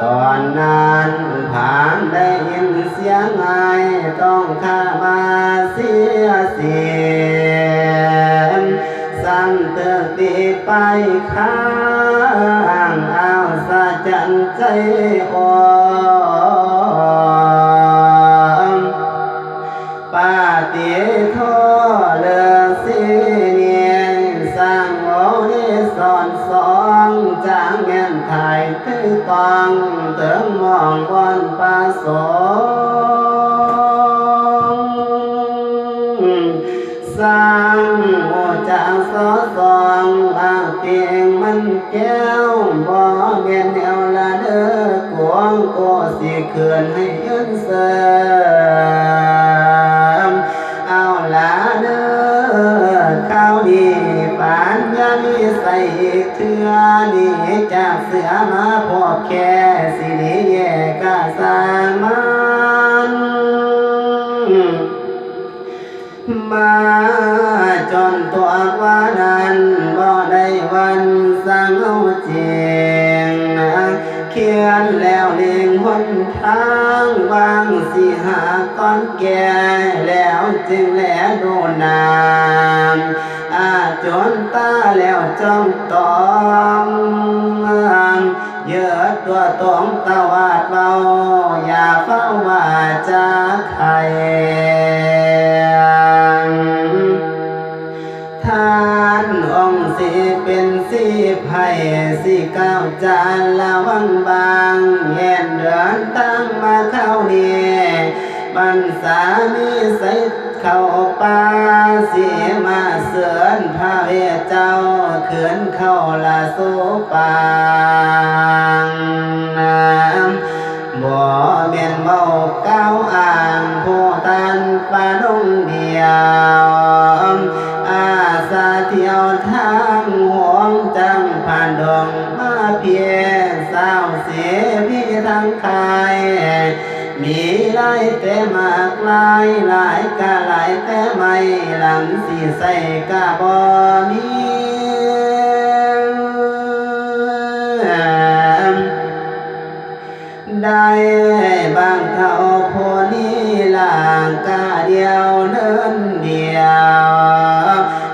ตอนนั้นผานได้ยินเสียงไงต้องข้ามาเสียเสียงสั่งเตือนตีไปข้างเอาสะจันใจอ่อนป้าตีโทเลือสีเนียนสร้างโอนิสอนสองจางเงินไทยถึงตองเติมมองบนป่าสงสร้างโมจางสอสองอาเตียงมันแก้วบ่เมียนแนวละเด้อกวงก็สิเขื่อนให้ยืนเสริมเอาละเด้อข้าวดีปานยามีใส่เถื่อนี่จากเสือมาพบแค่สิริแย่กะสามันมาจนตัวว่านั้นบ่ได้วันสังเอาจริงเขียนแล้วเลียงหนทางวางสิหาก้อนแก่แล้วจึงแลดูนามจนตาแล้วจ้องตอมเยอะตัวตองตะวาดเบาอย่าเฝ้าว่าจะใครท่านองค์สิเป็นสิไผ่สิก้าวจานละวังบางแย่นเดินตั้งมาเข้าเนี่ยบรรษามีใส่เข้าป่าเสียมาเสือนพระเวทเจ้าเขื่อนเข้าละโซปางบ่เมียนเมาก้าวอ่างผู้ตันปาดงเดียวอาสาเที่ยวทางห่วงจังผ่านดงมาเพียสาวเสียพี่ทางคายมีหลายแต่มากหลายหลายกะหลายแต่ไม่หลังสิใส่กะบ่มีได้บางเท่าโพนี้ลางกะเดียวเนินเดียว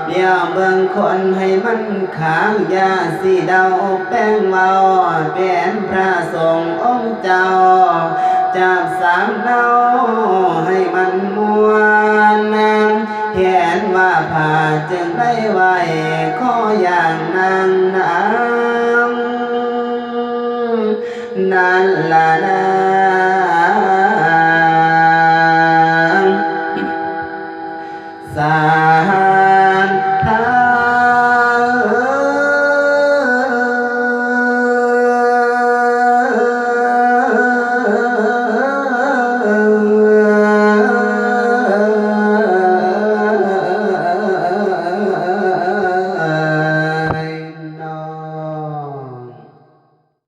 เดียวเบิ่งคนให้มันขางยาสีเดาแป้งเมาเป็นพระสงฆ์องค์เจ้าจากสามเนาให้มันมวนเห็นว่าผ่าจึงได้ไหวขออย่างนางน้ำนั่นละนะสานทา